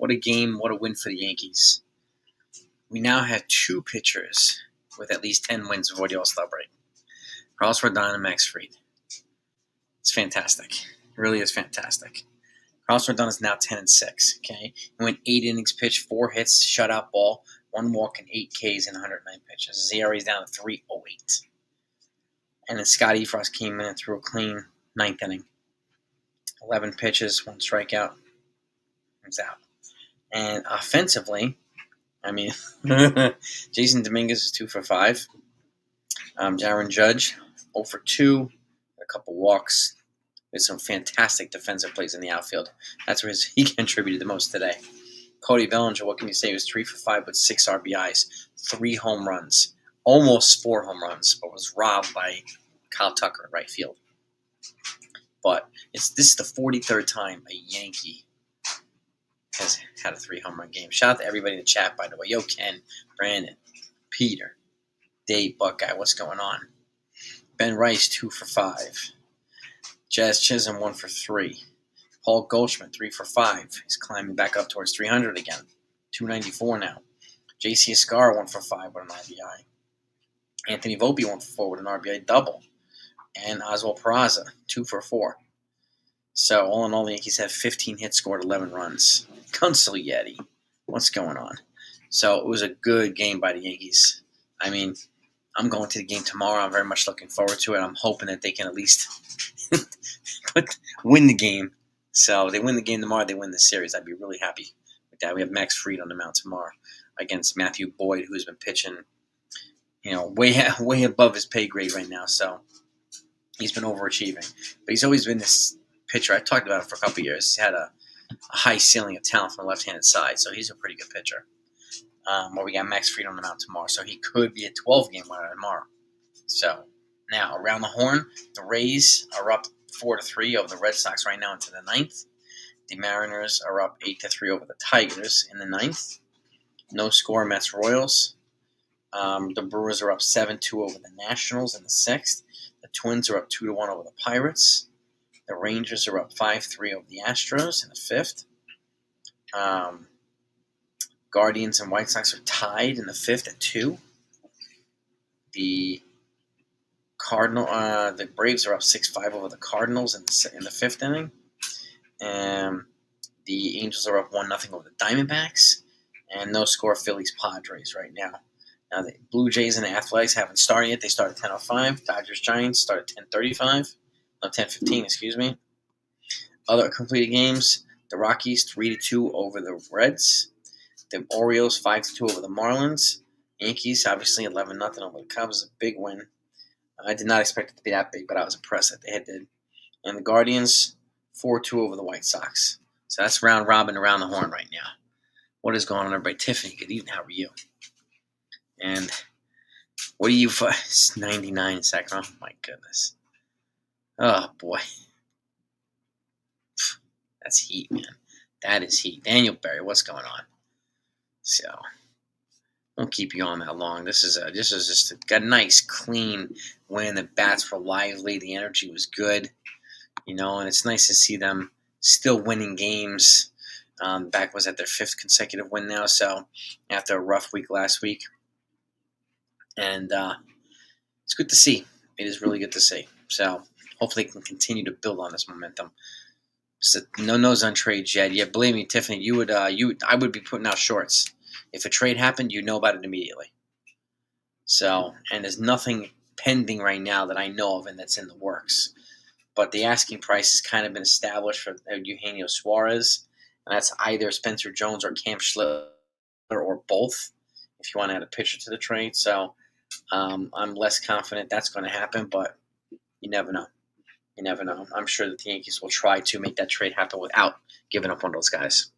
What a game, what a win for the Yankees. We now have 2 pitchers with at least 10 wins before the All-Star break. Carlos Rodon and Max Fried. It's fantastic. It really is fantastic. Carlos Rodon is now 10-6. Okay, he went 8 innings pitched, 4 hits, shutout ball, 1 walk, and 8 Ks in 109 pitches. His ERA is down to 3.08. And then Scotty Frost came in and threw a clean 9th inning. 11 pitches, 1 strikeout. He's out. And offensively, I mean, Jason Dominguez is 2 for 5. Aaron Judge 0 for 2. A couple walks. With some fantastic defensive plays in the outfield. That's where he contributed the most today. Cody Bellinger, what can you say? He was 3 for 5 with 6 RBIs, 3 home runs, almost 4 home runs, but was robbed by Kyle Tucker in right field. But this is the 43rd time a Yankee has had a 3 home run game. Shout out to everybody in the chat, by the way. Yo, Ken, Brandon, Peter, Dave, Buckeye, what's going on? Ben Rice, 2 for 5. Jazz Chisholm, 1 for 3. Paul Goldschmidt, 3 for 5. He's climbing back up towards 300 again. 294 now. J.C. Escar, 1 for 5 with an RBI. Anthony Volpe, 1 for 4 with an RBI double. And Oswald Peraza, 2 for 4. So, all in all, the Yankees have 15 hits, scored 11 runs. Yeti, what's going on? So, it was a good game by the Yankees. I mean, I'm going to the game tomorrow. I'm very much looking forward to it. I'm hoping that they can at least win the game. So, if they win the game tomorrow, they win the series. I'd be really happy with that. We have Max Fried on the mound tomorrow against Matthew Boyd, who's been pitching, way above his pay grade right now. So, he's been overachieving. But he's always been this pitcher. I talked about it for a couple of years. He had a high ceiling of talent from the left-handed side, so he's a pretty good pitcher. Well, we got Max Fried on the mound tomorrow, so he could be a 12-game winner tomorrow. So, now, around the horn, the Rays are up 4-3 over the Red Sox right now into the 9th. The Mariners are up 8-3 over the Tigers in the 9th. No score, Mets Royals. The Brewers are up 7-2 over the Nationals in the 6th. The Twins are up 2-1 over the Pirates. The Rangers are up 5-3 over the Astros in the 5th. Guardians and White Sox are tied in the 5th at 2. The Braves are up 6-5 over the Cardinals in the 5th inning. And the Angels are up 1-0 over the Diamondbacks. And no score, Phillies Padres right now. Now the Blue Jays and the Athletics haven't started yet. They start at 10:05. Dodgers Giants start at 10:35. No, 10:15, excuse me. Other completed games: the Rockies 3-2 over the Reds. The Orioles 5-2 over the Marlins. Yankees obviously 11-0 over the Cubs. A big win. I did not expect it to be that big, but I was impressed that they did. And the Guardians 4-2 over the White Sox. So that's round robin around the horn right now. What is going on, everybody? Tiffany, good evening. How are you? And what do you for 99 second? Oh my goodness. Oh boy. That's heat, man. That is heat. Daniel Berry, what's going on? So won't keep you on that long. This is just a nice, clean win. The bats were lively. The energy was good. And it's nice to see them still winning games. Back was at their 5th consecutive win now, so after a rough week last week. And it's good to see. It is really good to see. So hopefully they can continue to build on this momentum. So no nose on trades yet. Yeah, believe me, Tiffany, I would be putting out shorts. If a trade happened, you'd know about it immediately. So, and there's nothing pending right now that I know of and that's in the works. But the asking price has kind of been established for Eugenio Suarez, and that's either Spencer Jones or Cam Schlitter or both, if you want to add a pitcher to the trade. So I'm less confident that's going to happen, but you never know. You never know. I'm sure that the Yankees will try to make that trade happen without giving up on those guys.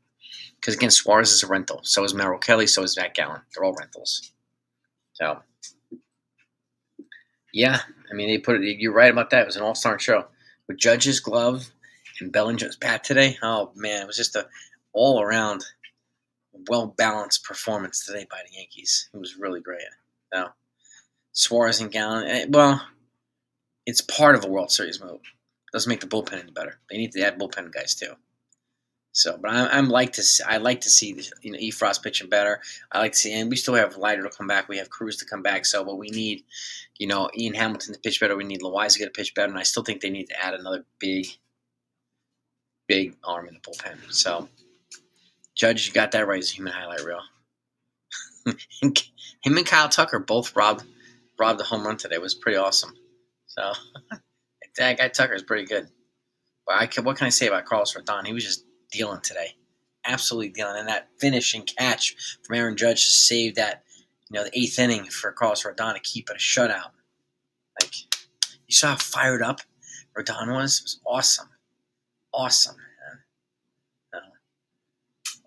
Because, again, Suarez is a rental. So is Merrill Kelly. So is Zach Gallen. They're all rentals. So, yeah. I mean, you're right about that. It was an all-star show. With Judge's glove and Bellinger's bat today, oh, man, it was just an all-around well-balanced performance today by the Yankees. It was really great. Now, Suarez and Gallen, well, it's part of a World Series move. Doesn't make the bullpen any better. They need to add bullpen guys, too. So, but I like to see Efrost pitching better. I like to see, and we still have Leiter to come back. We have Cruz to come back. So, but we need Ian Hamilton to pitch better. We need Loaiza to pitch better, and I still think they need to add another big arm in the bullpen. So, Judge, you got that right as a human highlight reel. Him and Kyle Tucker both robbed the home run today. It was pretty awesome. So, that guy Tucker is pretty good. But what can I say about Carlos Rodon? He was just dealing today. Absolutely dealing. And that finishing catch from Aaron Judge to save that, the 8th inning for Carlos Rodon to keep it a shutout. Like, you saw how fired up Rodon was? It was awesome. Awesome, man.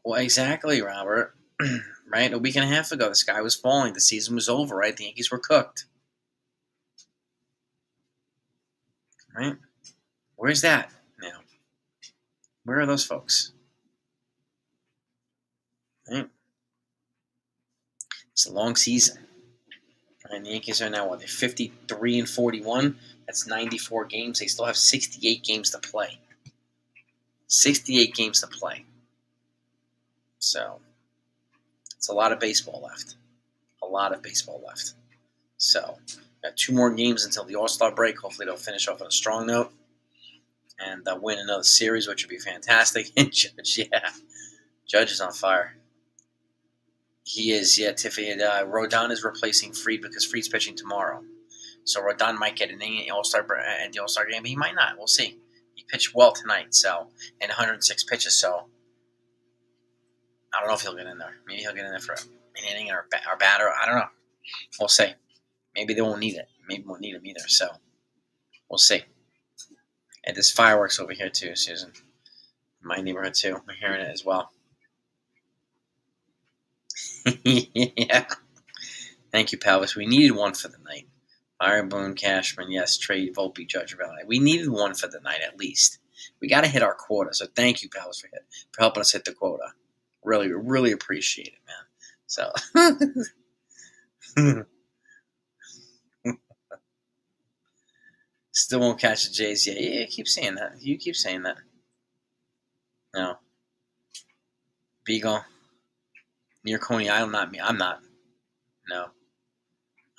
Well, exactly, Robert. Right? A week and a half ago, the sky was falling. The season was over, right? The Yankees were cooked. Right? Where's that now? Where are those folks? Right? It's a long season. And the Yankees are now, they're 53 and 41. That's 94 games. They still have 68 games to play. 68 games to play. So, it's a lot of baseball left. A lot of baseball left. So, got 2 more games until the All-Star break. Hopefully, they'll finish off on a strong note. And win another series, which would be fantastic. And Judge is on fire. He is, Tiffany. Rodon is replacing Fried because Fried's pitching tomorrow. So Rodon might get an inning at the All-Star game, but he might not. We'll see. He pitched well tonight, and 106 pitches, so I don't know if he'll get in there. Maybe he'll get in there for an inning or batter. I don't know. We'll see. Maybe they won't need it. Maybe we won't need him either, so we'll see. And there's fireworks over here too, Susan. In my neighborhood too. We're hearing it as well. Yeah. Thank you, Palvis. We needed one for the night. Fire, Boone, Cashman, yes, trade, Volpe, Judge, Valley. We needed one for the night at least. We got to hit our quota. So thank you, Palvis, for helping us hit the quota. Really, really appreciate it, man. So, still won't catch the Jays yet. Yeah, keep saying that. You keep saying that. No. Beagle. Near Coney Island, not me. I'm not. No.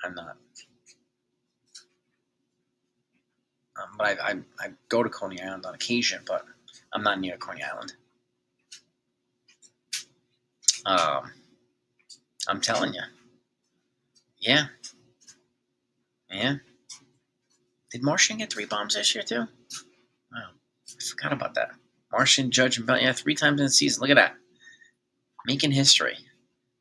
I'm not. But I go to Coney Island on occasion, but I'm not near Coney Island. I'm telling you. Yeah. Yeah. Did Martian get 3 bombs this year, too? Oh, I forgot about that. Martian, Judge, and Bell. Yeah, 3 times in the season. Look at that. Making history.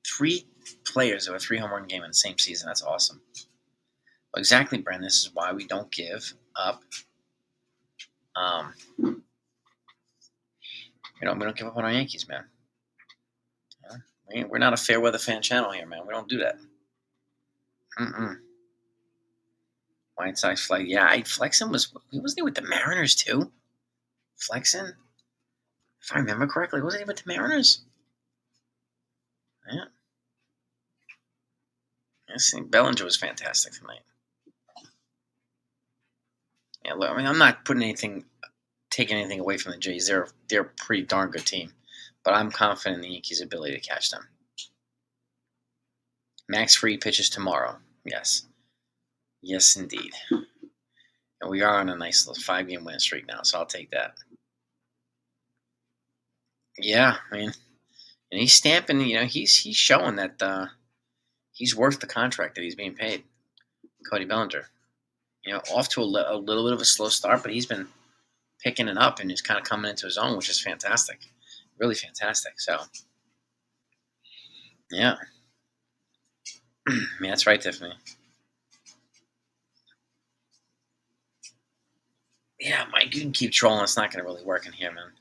3 players with a 3 home run game in the same season. That's awesome. Well, exactly, Brent. This is why we don't give up. We don't give up on our Yankees, man. We're not a fair weather fan channel here, man. We don't do that. White Sox flag. Yeah, Flexen wasn't he with the Mariners too? Flexen? If I remember correctly, wasn't he with the Mariners? Yeah. I think Bellinger was fantastic tonight. Yeah, look, I mean, I'm not taking anything away from the Jays. They're a pretty darn good team. But I'm confident in the Yankees' ability to catch them. Max Fried pitches tomorrow. Yes. Yes, indeed. And we are on a nice little 5-game win streak now, so I'll take that. Yeah, I mean, and he's stamping, he's showing that he's worth the contract that he's being paid. Cody Bellinger. Off to a little bit of a slow start, but he's been picking it up and he's kind of coming into his own, which is fantastic. Really fantastic. So, yeah. Yeah, that's right, Tiffany. Yeah, Mike, you can keep trolling. It's not going to really work in here, man.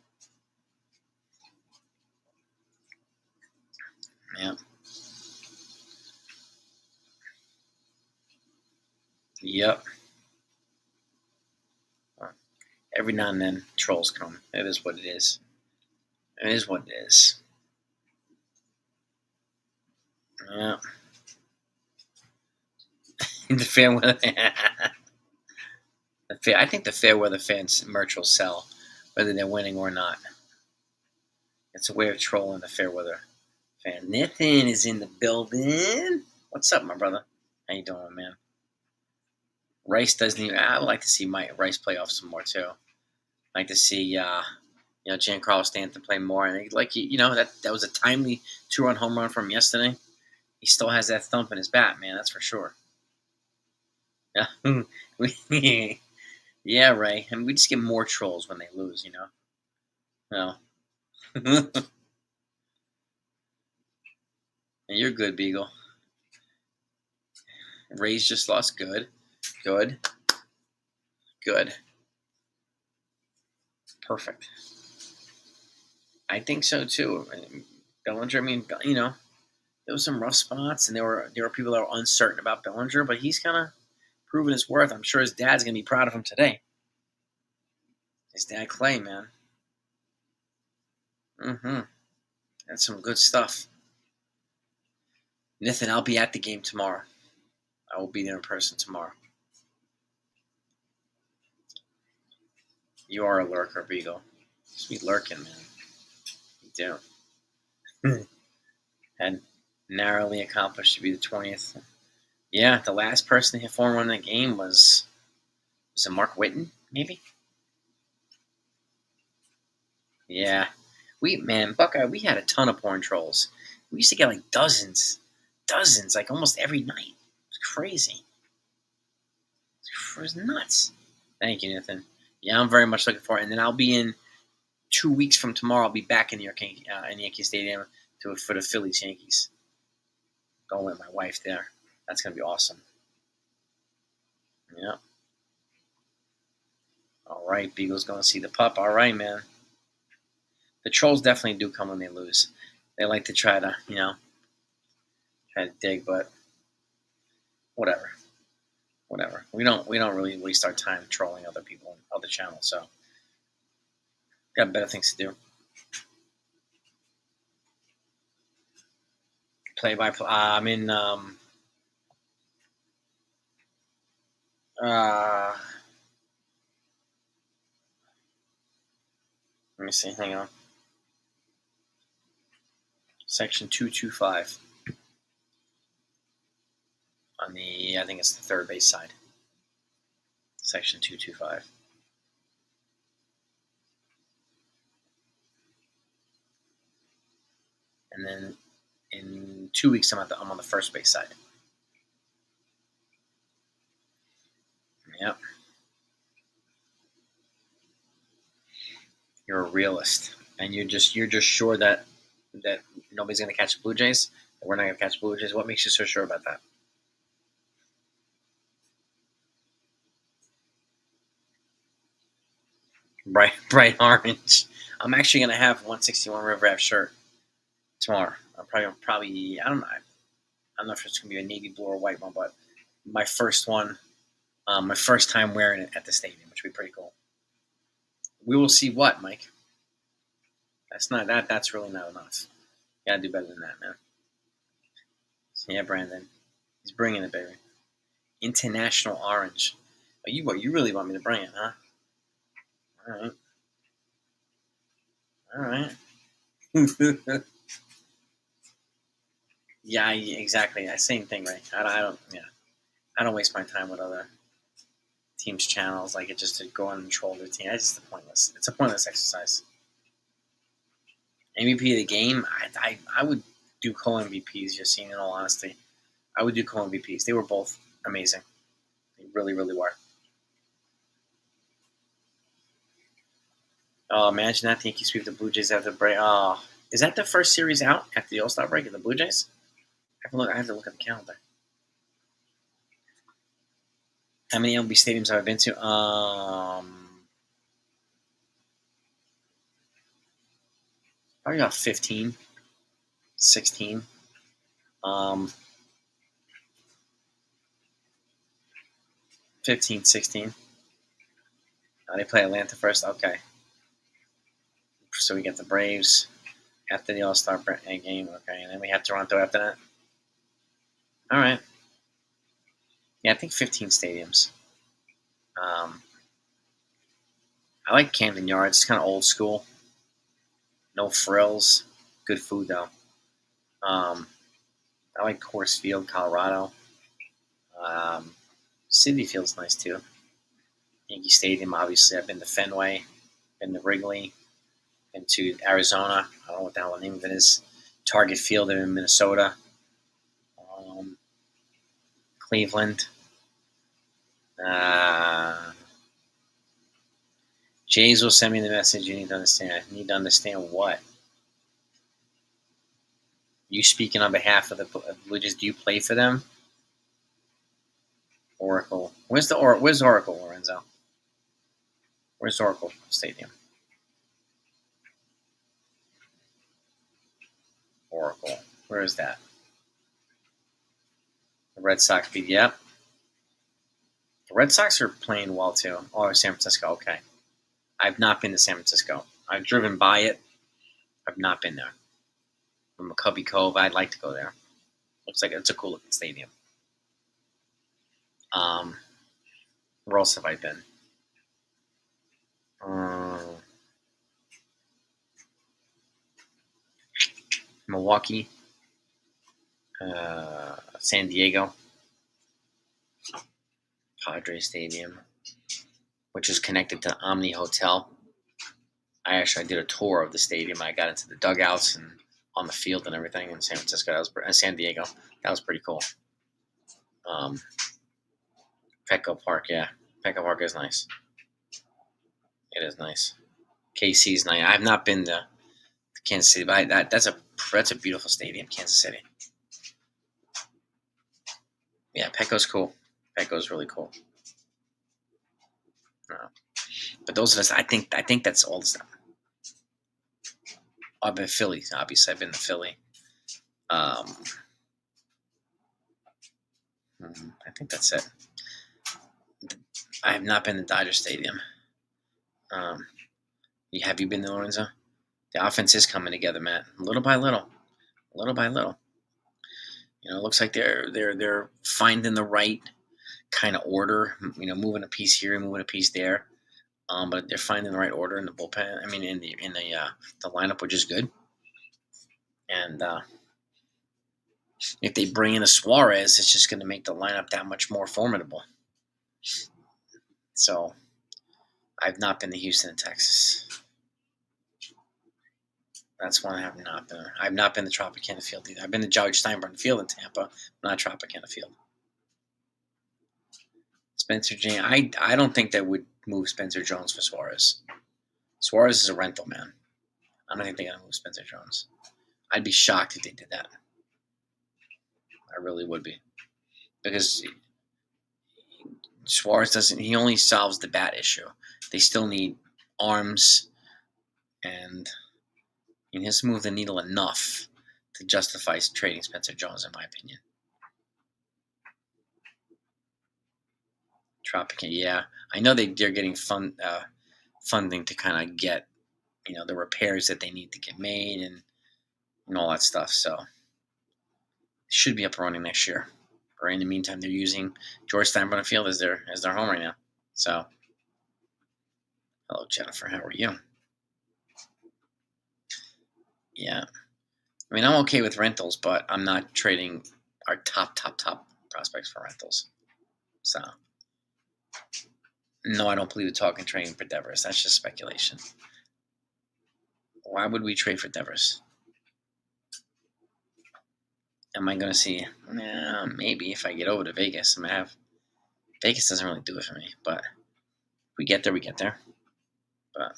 Yeah. Yep. Every now and then, trolls come. It is what it is. It is what it is. Yeah. The fair weather. I think the fair weather fans merch will sell, whether they're winning or not. It's a way of trolling the fair weather fan. Nathan is in the building. What's up, my brother? How you doing, man? Rice doesn't even. I would like to see Mike Rice play off some more too. I'd like to see Giancarlo Stanton play more. And that was a timely 2-run home run from yesterday. He still has that thump in his bat, man. That's for sure. Yeah, yeah, Ray. I mean, we just get more trolls when they lose, No. And you're good, Beagle. Ray's just lost. Good. Perfect. I think so too. Bellinger. I mean, there was some rough spots, and there were people that were uncertain about Bellinger, but he's kind of proven his worth. I'm sure his dad's gonna be proud of him today. His dad Clay, man. That's some good stuff. Nathan, I'll be at the game tomorrow. I will be there in person tomorrow. You are a lurker, Beagle. Just be lurking, man. You do. And narrowly accomplished to be the 20th. Yeah, the last person to hit 4-1 in the game was it Mark Whitten, maybe? Yeah. Buckeye, we had a ton of porn trolls. We used to get like dozens, like almost every night. It was crazy. It was nuts. Thank you, Nathan. Yeah, I'm very much looking forward. And then I'll be in 2 weeks from tomorrow. I'll be back in New York, in Yankee Stadium for the Phillies Yankees. Going with my wife there. That's gonna be awesome. Yeah. All right, Beagle's going to see the pup. All right, man. The trolls definitely do come when they lose. They like to try to, dig, but whatever. We don't really waste our time trolling other people on other channels. So, got better things to do. Play by play. I'm in. Let me see. Hang on. Section 225 on the. I think it's the third base side. Section 225. And then in 2 weeks, I'm on the first base side. Yep. You're a realist, and you're just sure that nobody's going to catch the Blue Jays. That we're not going to catch the Blue Jays. What makes you so sure about that? Bright orange. I'm actually going to have 161 River Ave shirt tomorrow. I'm probably I don't know. I'm not sure if it's going to be a navy blue or white one, but my first one, my first time wearing it at the stadium, which would be pretty cool. We will see what, Mike. That's really not enough. You gotta do better than that, man. Yeah, Brandon. He's bringing it, baby. International orange. Oh, you really want me to bring it, huh? All right. Yeah, exactly. Same thing, right? I don't. Yeah, I don't waste my time with other teams' channels. Like it just to go on and troll their team. It's just pointless. It's a pointless exercise. MVP of the game. I would do co-MVPs. Just seeing, in all honesty, I would do co-MVPs. They were both amazing. They really, really were. Oh, imagine that the Yankees sweep the Blue Jays after the break. Oh, is that the first series out after the All-Star break of the Blue Jays? I have to look at the calendar. How many MLB stadiums have I been to? Probably about 15, 16. 15, 16. They play Atlanta first. Okay. So we get the Braves after the All-Star game. Okay. And then we have Toronto after that. All right. Yeah, I think 15 stadiums. I like Camden Yards. It's kind of old school. No frills. Good food though. I like Coors Field, Colorado. Um, Citi Field's nice too. Yankee Stadium, obviously. I've been to Fenway, been to Wrigley, been to Arizona. I don't know what the hell the name of it is. Target Field in Minnesota. Um, Cleveland. Uh, Jays will send me the message you need to understand. I need to understand what. You speaking on behalf of the Blue Jays? Do you play for them? Oracle. Where's Oracle, Lorenzo? Where's Oracle Stadium? Oracle. Where is that? The Red Sox beat. Yep. The Red Sox are playing well too. Oh, San Francisco. Okay. I've not been to San Francisco. I've driven by it. I've not been there. From McCovey Cove, I'd like to go there. Looks like it's a cool looking stadium. Where else have I been? Milwaukee, San Diego, Padre Stadium, which is connected to Omni Hotel. I did a tour of the stadium. I got into the dugouts and on the field and everything in San Francisco. San Diego. That was pretty cool. Petco Park, yeah. Petco Park is nice. It is nice. KC's nice. I've not been to Kansas City, but that's a beautiful stadium, Kansas City. Yeah, Petco's cool. Petco's really cool. But those are the, I think that's all the stuff. I've been to Philly, obviously. I've been to Philly. I think that's it. I have not been to Dodger Stadium. Have you been to Lorenzo? The offense is coming together, Matt. Little by little. Little by little. You know, it looks like they're finding the right kind of order. You know, moving a piece here, moving a piece there. But they're finding the right order in the bullpen. I mean, in the lineup, which is good. And if they bring in a Suarez, it's just going to make the lineup that much more formidable. So, I've not been to Houston and Texas. That's one I have not been. I've not been to Tropicana Field either. I've been to George Steinbrenner Field in Tampa, not Tropicana Field. Spencer Jones. I don't think they would move Spencer Jones for Suarez. Suarez is a rental, man. I don't think they're going to move Spencer Jones. I'd be shocked if they did that. I really would be. Because Suarez doesn't, he only solves the bat issue. They still need arms, and he has to move the needle enough to justify trading Spencer Jones, in my opinion. Tropicana, yeah. I know they're getting funding to kind of get, the repairs that they need to get made and all that stuff. So it should be up and running next year. Or in the meantime, they're using George Steinbrenner Field as their home right now. So, hello, Jennifer. How are you? Yeah. I mean, I'm okay with rentals, but I'm not trading our top prospects for rentals. So, no, I don't believe in talking trading for Devers. That's just speculation. Why would we trade for Devers? Am I going to see? Maybe if I get over to Vegas. Vegas doesn't really do it for me, but if we get there, we get there. But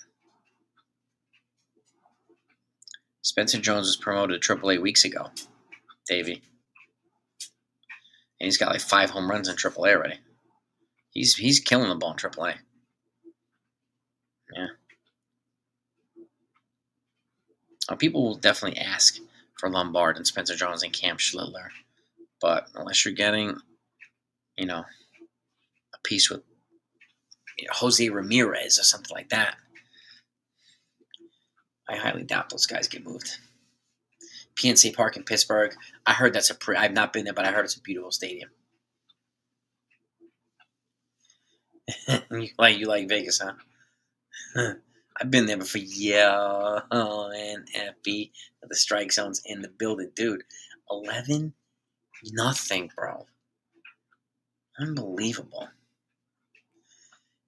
Spencer Jones was promoted to AAA weeks ago, Davey. And he's got like 5 home runs in AAA already. He's killing the ball in AAA. Yeah. People will definitely ask for Lombard and Spencer Jones and Cam Schlittler. But unless you're getting, a piece with Jose Ramirez or something like that, I highly doubt those guys get moved. PNC Park in Pittsburgh. I heard that's I've not been there, but I heard it's a beautiful stadium. You like Vegas, huh? I've been there before. Yeah, NFB. The strike zone's in the building, dude. 11-0, bro. Unbelievable.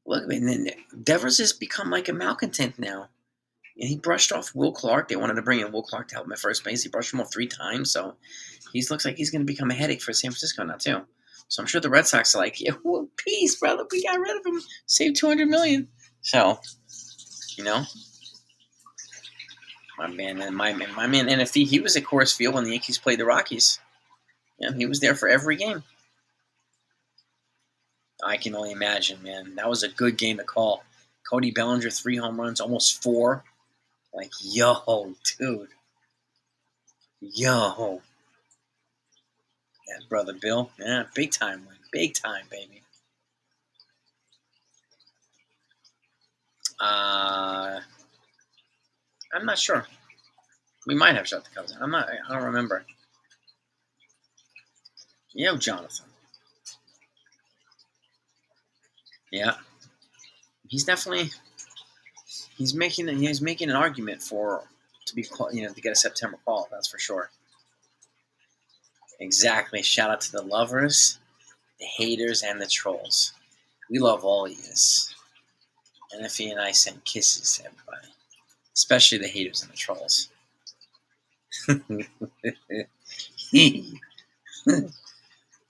Look, man, Devers has become like a malcontent now. And he brushed off Will Clark. They wanted to bring in Will Clark to help him at first base. He brushed him off 3 times, so he looks like he's going to become a headache for San Francisco now too. So I'm sure the Red Sox are like, yeah, well, peace, brother. We got rid of him. Saved $200 million. So, you know, my man NFD, he was at Coors Field when the Yankees played the Rockies. Yeah, he was there for every game. I can only imagine, man. That was a good game to call. Cody Bellinger, 3 home runs, almost 4. Like, yo, dude. Yo. Yeah, brother Bill. Yeah, big time win. Big time, baby. I'm not sure. We might have shut the Cubs down. I don't remember. Yo, Jonathan. Yeah. He's definitely he's making an argument to get a September call, that's for sure. Exactly. Shout out to the lovers, the haters, and the trolls. We love all of yous. NFE and I send kisses to everybody, especially the haters and the trolls.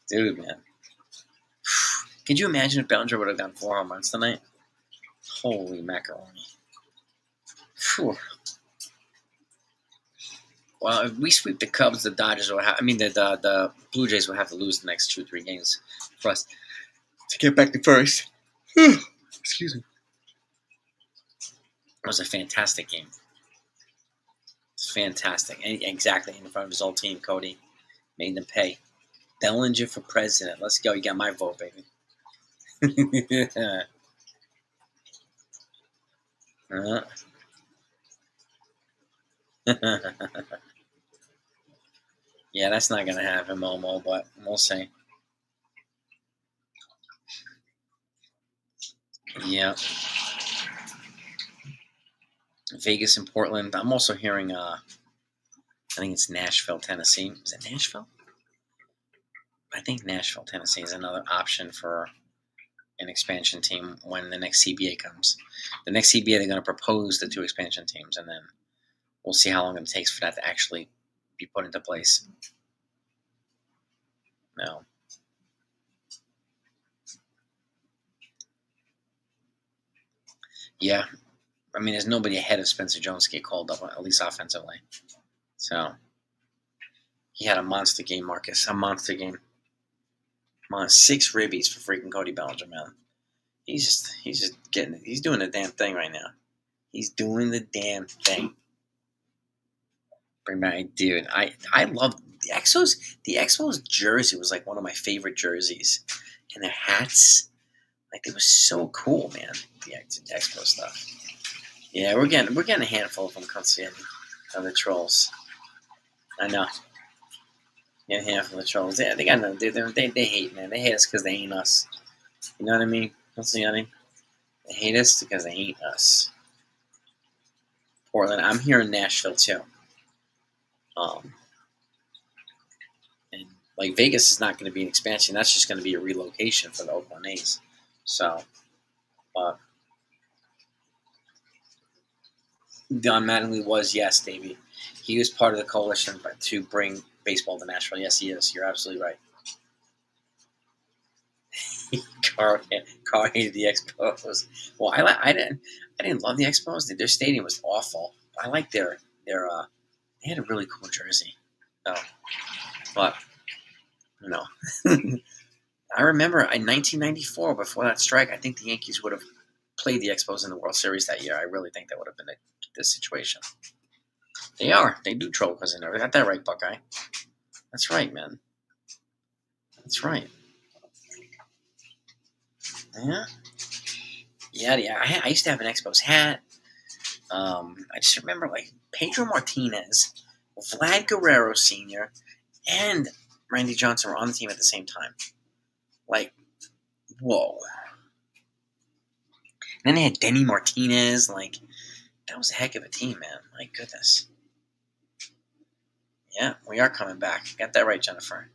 Dude, man. Could you imagine if Bellinger would have gone 4 home runs tonight? Holy macaroni. Whew. Well, if we sweep the Cubs, the Dodgers will the Blue Jays will have to lose the next 2-3 games for us to get back to first. Excuse me. It was a fantastic game. It's fantastic. And exactly in front of his old team, Cody. Made them pay. Bellinger for president. Let's go. You got my vote, baby. Yeah, that's not going to happen, Momo, but we'll see. Yeah. Vegas and Portland. I'm also hearing, I think it's Nashville, Tennessee. Is it Nashville? I think Nashville, Tennessee is another option for an expansion team when the next CBA comes. The next CBA, they're going to propose the 2 expansion teams, and then we'll see how long it takes for that to actually be put into place. No. Yeah. I mean, there's nobody ahead of Spencer Jones to get called up, at least offensively. So, he had a monster game, Marcus. A monster game. 6 ribbies for freaking Cody Bellinger, man. He's doing the damn thing right now. He's doing the damn thing. Bring back, dude. I love the Expos. The Expos jersey was like one of my favorite jerseys, and their hats, like they were so cool, man. The Expo stuff. Yeah, we're getting a handful of them constantly of the trolls. I know. Getting a handful of the trolls. Yeah, they got no. They hate, man. They hate us because they ain't us. You know what I mean? Constantly. They hate us because they ain't us. Portland. I'm here in Nashville too. And like Vegas is not going to be an expansion. That's just going to be a relocation for the Oakland A's. So, Don Mattingly was, yes, Davey. He was part of the coalition to bring baseball to Nashville. Yes, he is. You're absolutely right. Carl hated the Expos. Well, I didn't love the Expos. Their stadium was awful. I liked they had a really cool jersey. So, but I remember in 1994, before that strike, I think the Yankees would have played the Expos in the World Series that year. I really think that would have been this situation. They are. They do troll because they never got that right, Buckeye. That's right, man. That's right. Yeah. Yeah. I used to have an Expos hat. I just remember like Pedro Martinez, Vlad Guerrero Sr., and Randy Johnson were on the team at the same time. Like, whoa. And then they had Denny Martinez. Like, That was a heck of a team, man. My goodness. Yeah, we are coming back. Got that right, Jennifer.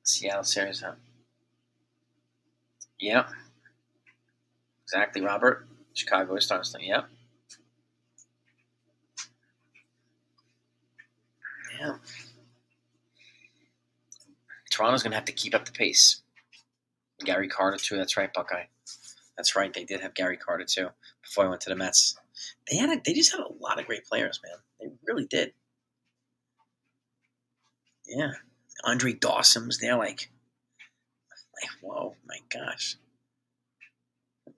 Seattle Series, huh? Yep. Exactly, Robert. Chicago Stars. Yep. Yeah. Toronto's going to have to keep up the pace. Gary Carter, too. That's right, Buckeye. That's right. They did have Gary Carter, too, before I went to the Mets. They just had a lot of great players, man. They really did. Yeah. Andre Dawson was there, like whoa, my gosh.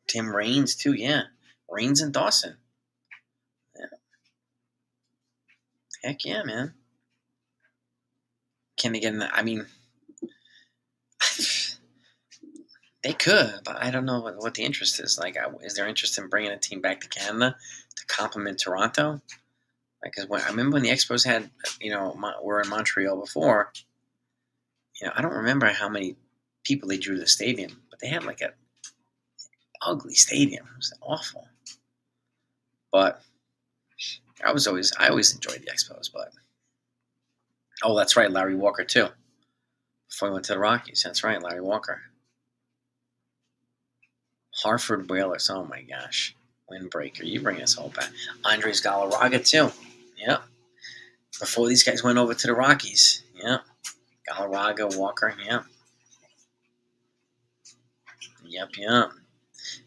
Tim Raines, too, yeah. Raines and Dawson. Yeah. Heck yeah, man. Can they get in the, I mean, they could, but I don't know what the interest is. Like, is there interest in bringing a team back to Canada to complement Toronto? Like, 'cause I remember when the Expos had, were in Montreal before. I don't remember how many people they drew to the stadium, but they had like a ugly stadium. It was awful. But I always enjoyed the Expos. But oh, that's right, Larry Walker too. Before he went to the Rockies, that's right, Larry Walker. Hartford Whalers. Oh my gosh, windbreaker! You bring us all back. Andres Galarraga too. Yeah. Before these guys went over to the Rockies. Yeah. Galarraga, Walker. Yeah. Yep. Yeah.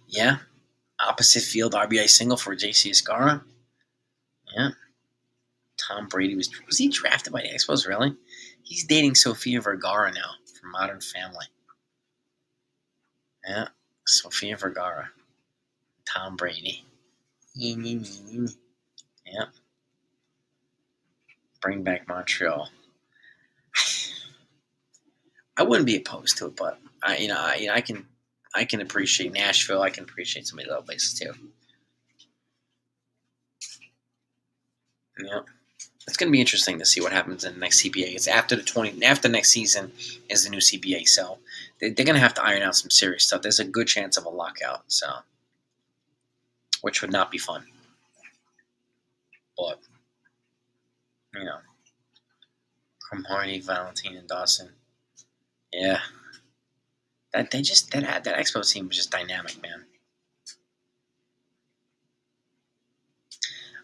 Yeah. Opposite field RBI single for JC Escara. Yeah. Tom Brady was he drafted by the Expos? Really? He's dating Sofia Vergara now from Modern Family. Yeah. Sofia Vergara. Tom Brady. Yeah. Bring back Montreal. I wouldn't be opposed to it, but I can appreciate Nashville. I can appreciate some of the other places too. Yeah, it's going to be interesting to see what happens in the next CBA. It's after next season is the new CBA, so they're going to have to iron out some serious stuff. There's a good chance of a lockout, so which would not be fun. But Cromartie, Valentine, and Dawson. Yeah, that Expo team was just dynamic, man.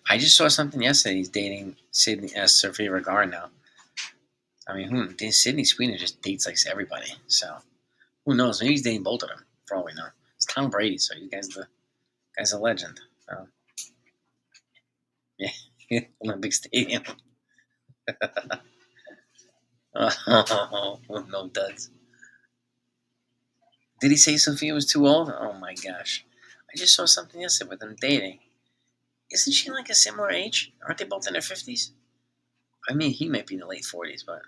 I just saw something yesterday. He's dating Sofia Vergara now. I mean, Sydney Sweeney just dates like everybody. So who knows? Maybe he's dating both of them. For all we know, it's Tom Brady. So you guy's a legend. Yeah, Olympic Stadium. Oh, no duds. Did he say Sophia was too old? Oh my gosh! I just saw something yesterday with them dating. Isn't she like a similar age? Aren't they both in their 50s? I mean, he might be in the late 40s, but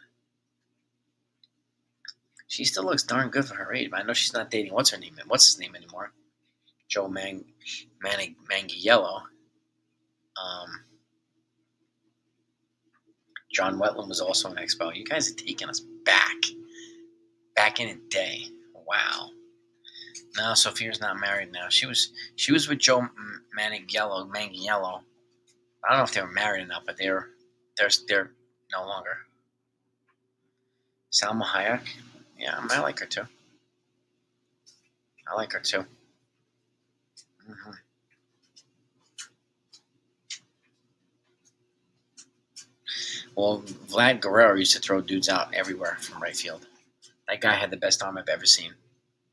she still looks darn good for her age. But I know she's not dating. What's her name? What's his name anymore? Joe Manganiello. John Wetland was also an Expo. You guys are taking us back in a day. Wow. No, Sophia's not married now. She was with Joe Manganiello. I don't know if they were married or not, but they're no longer. Salma Hayek. Yeah, I like her too. I like her too. Mm-hmm. Well, Vlad Guerrero used to throw dudes out everywhere from right field. That guy had the best arm I've ever seen.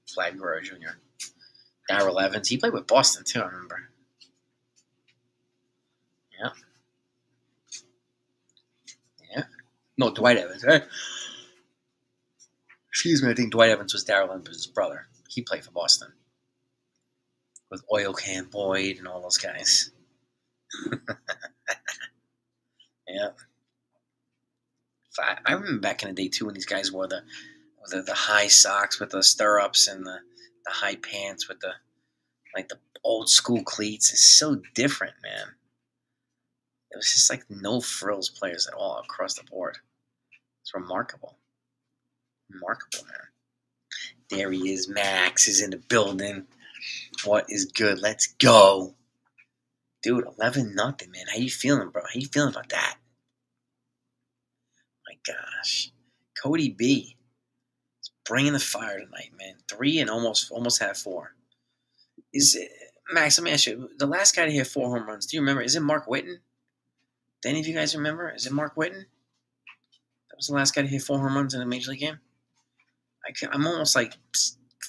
Vlad Guerrero Jr. Darrell Evans. He played with Boston too, I remember. Yeah. Yeah. No, Dwight Evans. Excuse me, I think Dwight Evans was Darrell Evans' brother. He played for Boston. With Oil Can Boyd and all those guys. Yeah. I remember back in the day too when these guys wore the high socks with the stirrups and the high pants with the old school cleats. It's so different, man. It was just like no frills players at all across the board. It's remarkable. Remarkable, man. There he is. Max is in the building. What is good? Let's go. Dude, 11-0, man. How you feeling, bro? How you feeling about that? My gosh. Cody B is bringing the fire tonight, man. 3 and almost had 4. Is it, Max, let me ask you. The last guy to hit 4 home runs, do you remember? Is it Mark Whiten? Do any of you guys remember? Is it Mark Whiten? That was the last guy to hit 4 home runs in a Major League game? I'm almost like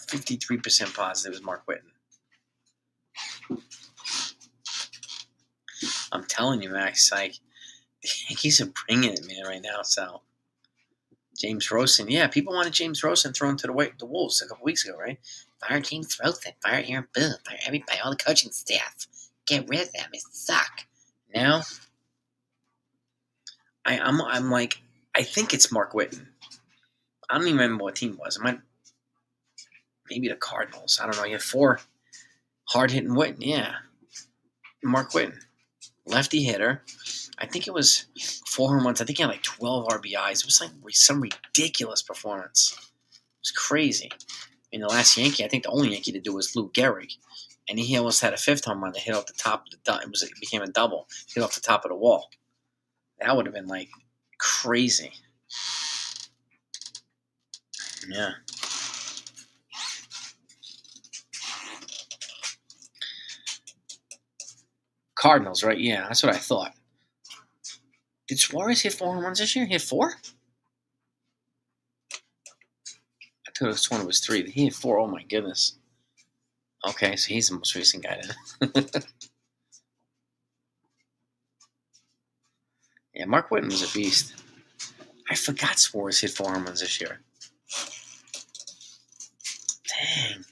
53% positive it was Mark Whiten. I'm telling you, Max, like, the Yankees are bringing it, man, right now. So, James Rosen. Yeah, people wanted James Rosen thrown to the Wolves a couple weeks ago, right? Fire James Rosen. Fire Aaron Boone. Fire everybody, all the coaching staff. Get rid of them. It suck. Now, I'm like, I think it's Mark Whiten. I don't even remember what team it was. It might maybe the Cardinals. I don't know. You had 4 hard-hitting Whiten. Yeah. Mark Whiten. Lefty hitter. I think it was 4 home runs. I think he had like 12 RBIs. It was like some ridiculous performance. It was crazy. In the last Yankee, I think the only Yankee to do was Lou Gehrig. And he almost had a 5th home run that hit off the top of the it became a double. Hit off the top of the wall. That would have been like crazy. Yeah. Cardinals, right? Yeah, that's what I thought. Did Suarez hit 4 home runs this year? He hit 4? I thought this one was 3. He hit 4. Oh my goodness. Okay, so he's the most recent guy then. Yeah, Mark Whiten was a beast. I forgot Suarez hit 4 home runs this year. Dang.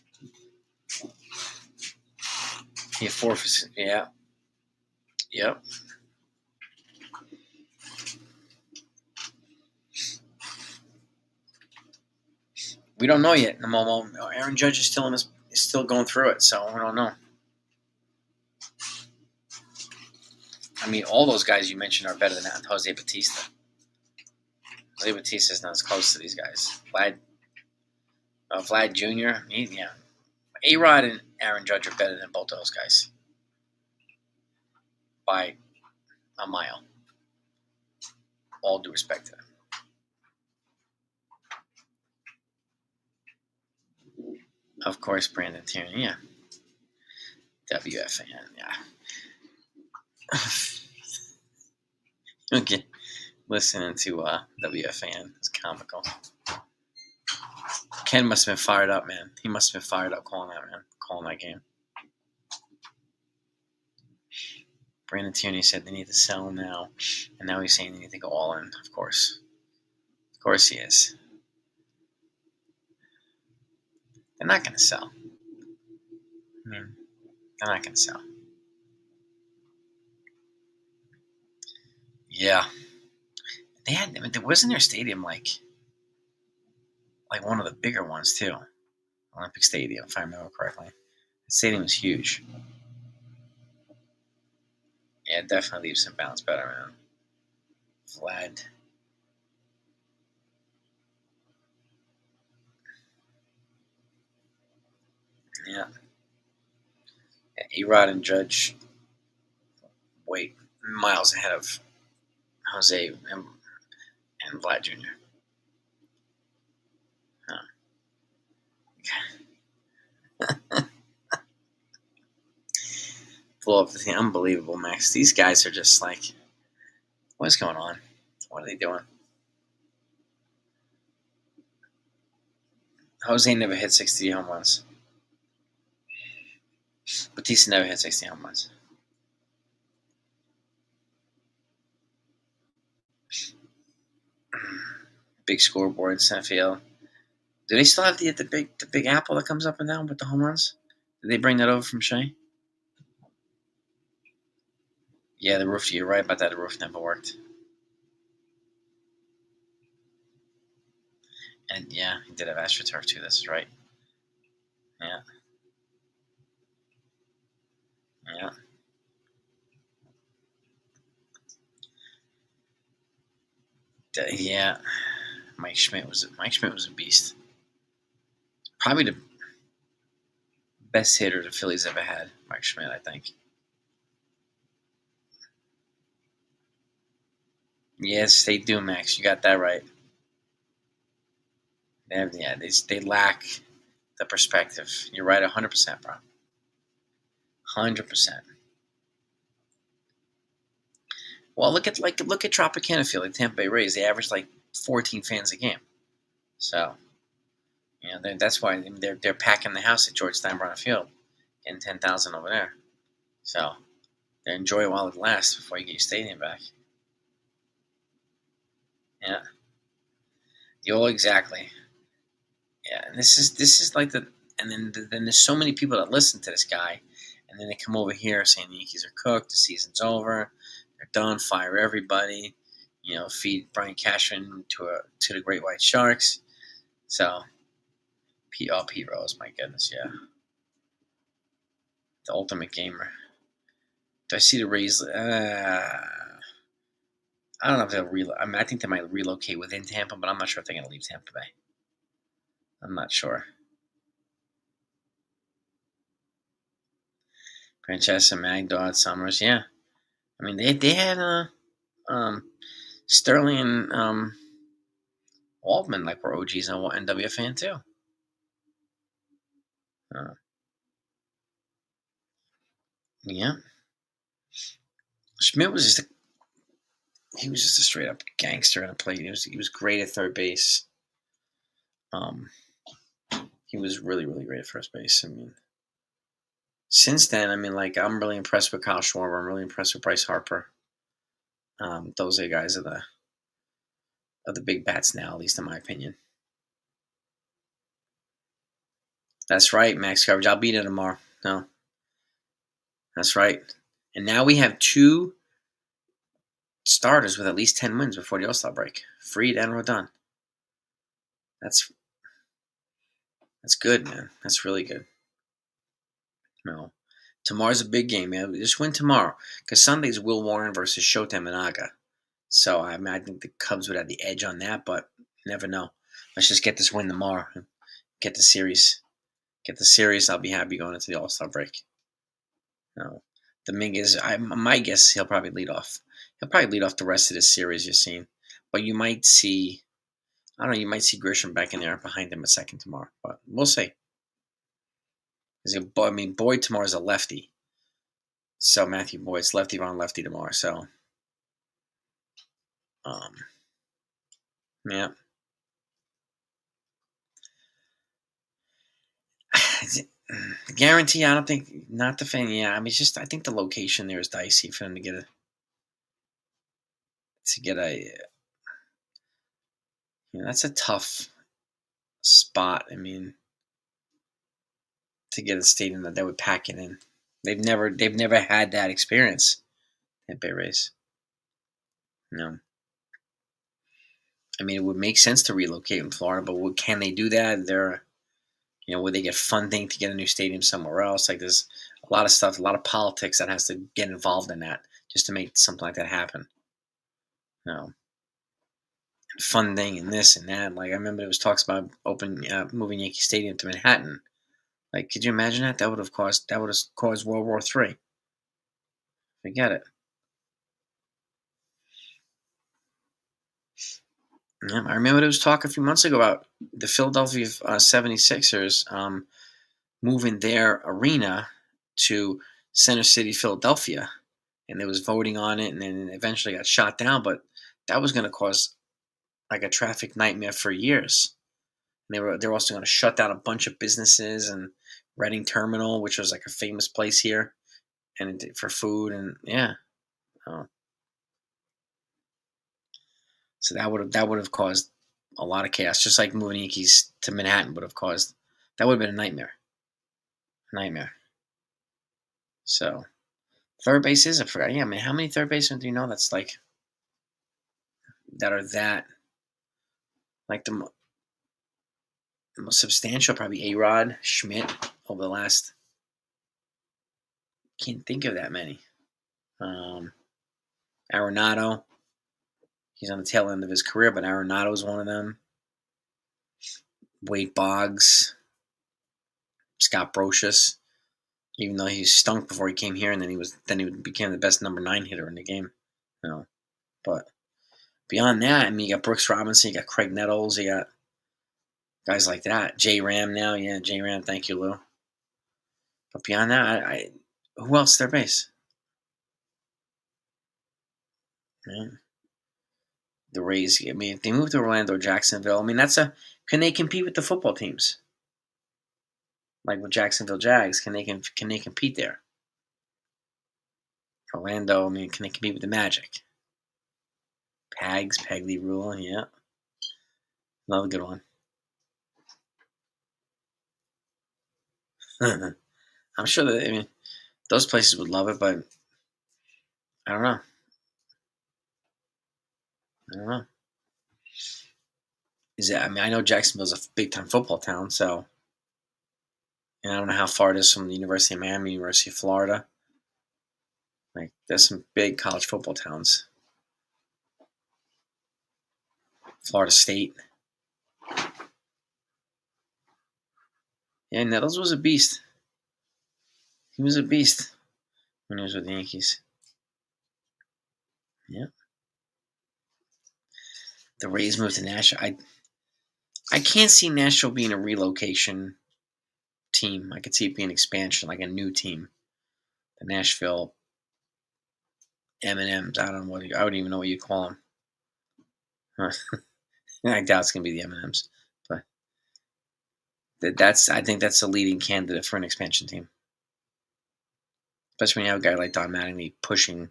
He hit 4 for... Yeah. Yep. We don't know yet. Aaron Judge is still going through it, so we don't know. I mean, all those guys you mentioned are better than Jose Bautista. Jose Bautista is not as close to these guys. Vlad Jr. Yeah. A-Rod and Aaron Judge are better than both of those guys by a mile. All due respect to them. Of course, Brandon Tierney. Yeah. WFAN. Yeah. Okay. Listening to WFAN is comical. Ken must have been fired up, man. He must have been fired up calling that game. Brandon Tierney said they need to sell now, and now he's saying they need to go all in. Of course he is. They're not going to sell. I mean, they're not going to sell. Yeah, there wasn't their stadium like one of the bigger ones too, Olympic Stadium, if I remember correctly. The stadium is huge. Yeah, it definitely leaves some balance better, man. Vlad. Yeah. A-Rod and Judge wait miles ahead of Jose and Vlad Jr. Huh. Blow up the thing. Unbelievable, Max. These guys are just like, what's going on? What are they doing? Jose never hit 60 home runs. Bautista never hit 60 home runs. Big scoreboard in center field. Do they still have the big apple that comes up and down with the home runs? Did they bring that over from Shea? Yeah, the roof. You're right about that. The roof never worked. And yeah, he did have AstroTurf too. This is right. Yeah. Yeah. Yeah. Mike Schmidt was a beast. Probably the best hitter the Phillies ever had, Mike Schmidt, I think. Yes, they do, Max. You got that right. They lack the perspective. You're right, 100%, bro. 100%. Well, look at Tropicana Field, like Tampa Bay Rays. They average like 14 fans a game. So that's why they're packing the house at George Steinbrenner Field, getting 10,000 over there. So they enjoy it while it lasts before you get your stadium back. Yeah. Exactly. Yeah, and this is like and then there's so many people that listen to this guy, and then they come over here saying the Yankees are cooked, the season's over, they're done, fire everybody, feed Brian Cashman to the Great White Sharks. So Pete Rose, my goodness, yeah, the ultimate gamer. Do I see the Rays? I don't know if they'll I mean, I think they might relocate within Tampa, but I'm not sure if they're going to leave Tampa Bay. I'm not sure. Francesca, Magdod, Summers, yeah. I mean, they had um, Sterling and Waldman like were OGs and WFAN too. Uh, yeah, Schmidt was just a straight up gangster on a plate. He was great at third base. Um, he was really really great at first base. I mean, since then, I mean, like I'm really impressed with Kyle Schwarber. I'm really impressed with Bryce Harper. Those are the guys of the big bats now, at least in my opinion. That's right, Max Coverage. I'll beat it tomorrow. No, that's right. And now we have two starters with at least 10 wins before the All-Star break. Fried and Rodon. That's good, man. That's really good. No. Tomorrow's a big game, man. Just win tomorrow. Because Sunday's Will Warren versus Shota Minaga. So, I mean, I think the Cubs would have the edge on that, but you never know. Let's just get this win tomorrow. Get the series. I'll be happy going into the All-Star break. No. Dominguez, my guess is he'll probably lead off. He'll probably lead off the rest of the series you're seeing. But you might see, I don't know, you might see Grisham back in there behind him a second tomorrow. But we'll see. I mean, Boyd tomorrow's a lefty. So Matthew Boyd's lefty on lefty tomorrow. So, um, yeah. Guarantee, I don't think, not the fan. Yeah, I mean, it's just, I think the location there is dicey for them to get a, that's a tough spot. I mean, to get a stadium that would pack it in. They've never had that experience at Bay Rays. No. I mean, it would make sense to relocate in Florida, but can they do that? Would they get funding to get a new stadium somewhere else? Like, there's a lot of stuff, a lot of politics that has to get involved in that just to make something like that happen. And funding and this and that. Like, I remember there was talks about moving Yankee Stadium to Manhattan. Like, could you imagine that? That would have caused World War III. Forget it. Yeah, I remember there was talk a few months ago about the Philadelphia 76ers moving their arena to Center City, Philadelphia, and there was voting on it, and then eventually got shot down. But that was going to cause like a traffic nightmare for years. And they're also going to shut down a bunch of businesses and Reading Terminal, which was like a famous place here, and for food and yeah. So that would have caused a lot of chaos, just like moving Yankees to Manhattan would have caused. That would have been a nightmare. So third base is a forgot. Yeah, I mean, how many third basemen do you know that's like that are that like the most substantial? Probably A-Rod, Schmidt over the last. Can't think of that many. Arenado. He's on the tail end of his career, but Arenado is one of them. Wade Boggs. Scott Brocious, even though he stunk before he came here, and then he became the best number 9 hitter in the game. But beyond that, I mean, you got Brooks Robinson, you got Craig Nettles, you got guys like that. J Ram now, yeah, J Ram. Thank you, Lou. But beyond that, who else their base? Right? The Rays. I mean, if they move to Orlando, Jacksonville. I mean, can they compete with the football teams? Like with Jacksonville Jags, can they compete there? Orlando. I mean, can they compete with the Magic? Peggy Rule, yeah, another good one. I'm sure that those places would love it, but I don't know. Is it? I mean, I know Jacksonville's a big time football town, so and I don't know how far it is from the University of Miami, University of Florida. Like, there's some big college football towns. Florida State. Yeah, Nettles was a beast. He was a beast when he was with the Yankees. Yeah. The Rays moved to Nashville. I can't see Nashville being a relocation team. I could see it being expansion, like a new team. The Nashville M&Ms. I don't know I wouldn't even know what you'd call them. I doubt it's gonna be the M&Ms, but I think that's the leading candidate for an expansion team, especially when you have a guy like Don Mattingly pushing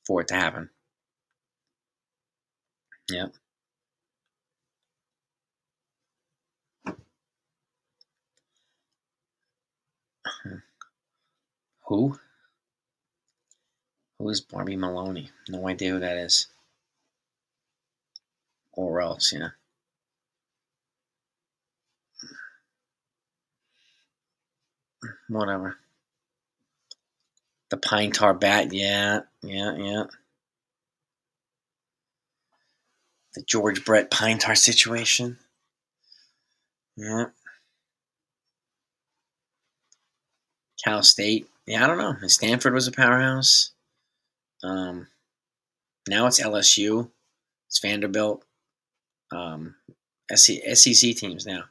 for it to happen. Yeah. Who? Who is Barbie Maloney? No idea who that is. Or else, yeah. Whatever. The Pine Tar Bat, yeah. The George Brett Pine Tar situation. Yeah. Cal State. Yeah, I don't know. Stanford was a powerhouse. Now it's LSU. It's Vanderbilt. SEC teams now.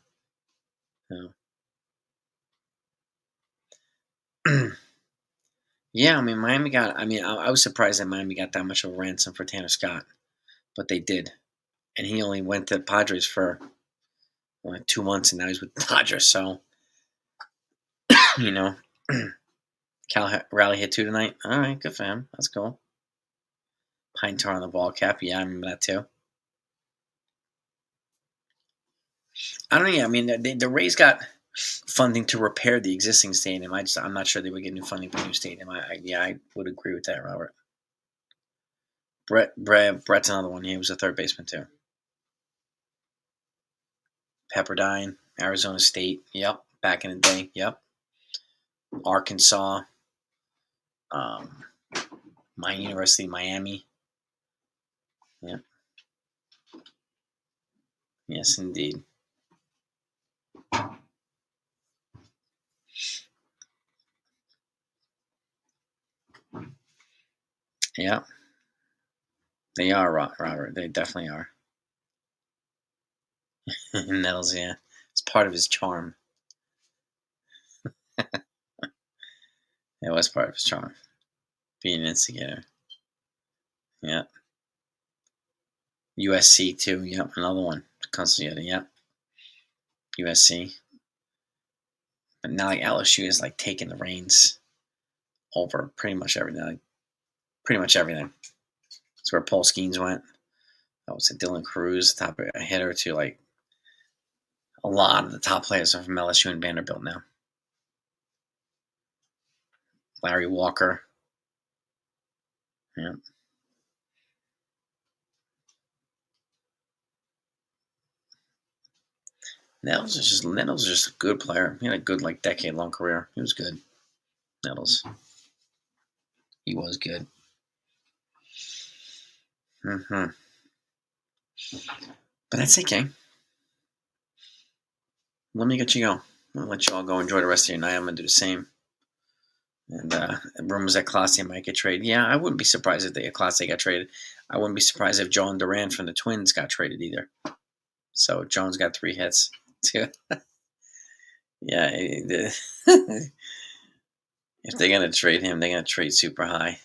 Yeah, I mean, Miami got. I mean, I was surprised that Miami got that much of a ransom for Tanner Scott, but they did, and he only went to Padres for like 2 months, and now he's with the Dodgers. So, you know, Cal Raleigh hit 2 tonight. All right, good for him. That's cool. Pine tar on the ball cap. Yeah, I remember that too. I don't know. Yeah, I mean, the Rays got funding to repair the existing stadium. I'm not sure they would get new funding for a new stadium. I would agree with that, Robert. Brett's another one. He was a third baseman too. Pepperdine, Arizona State. Yep, back in the day. Yep, Arkansas. My University, Miami. Yep. Yes, indeed. Yeah, they are, Robert. They definitely are. Nettles, yeah. It's part of his charm. It was part of his charm. Being an instigator. Yeah. USC, too. Yep, another one. Consigliere, yep. USC. But now, like, LSU is, like, taking the reins over pretty much everything. Like, pretty much everything. That's where Paul Skeens went. That was Dylan Cruz, top hitter, to, like, a lot of the top players are from LSU and Vanderbilt now. Larry Walker. Yeah. Nettles is just a good player. He had a good, like, decade-long career. He was good. Nettles. He was good. Mm-hmm. But that's it, gang. Let me get you go. I'll let you all go enjoy the rest of your night. I'm going to do the same. And rumors that Classy might get traded. Yeah, I wouldn't be surprised if Classy got traded. I wouldn't be surprised if Joan Duran from the Twins got traded either. So Jones got 3 hits. Yeah, if they're going to trade him, they're going to trade super high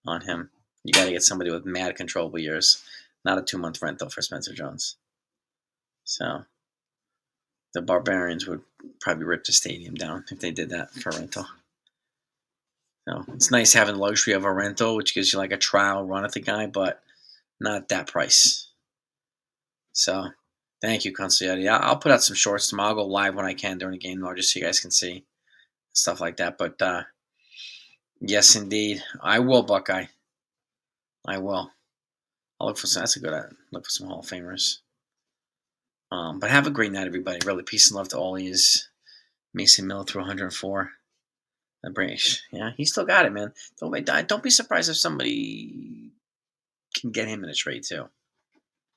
on him. You got to get somebody with mad controllable years, not a 2-month rental for Spencer Jones. So the Barbarians would probably rip the stadium down if they did that for rental. So it's nice having the luxury of a rental, which gives you like a trial run at the guy, but not at that price. So thank you, Consigliere. I'll put out some shorts tomorrow. I'll go live when I can during the game, though, just so you guys can see stuff like that. But yes, indeed, I will, Buckeye. I will. I'll look for some. That's a good. Look for some Hall of Famers. But have a great night, everybody. Really, peace and love to all of you. Mason Miller threw 104. That British, yeah, he still got it, man. Don't be surprised if somebody can get him in a trade too.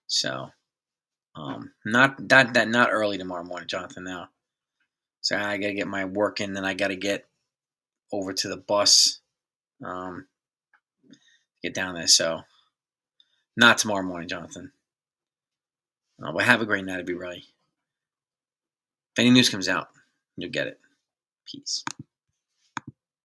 So, not early tomorrow morning, Jonathan. Now, so I gotta get my work in, then I gotta get over to the bus, get down there. So, not tomorrow morning, Jonathan. But have a great night, everybody. If any news comes out, you'll get it. Peace.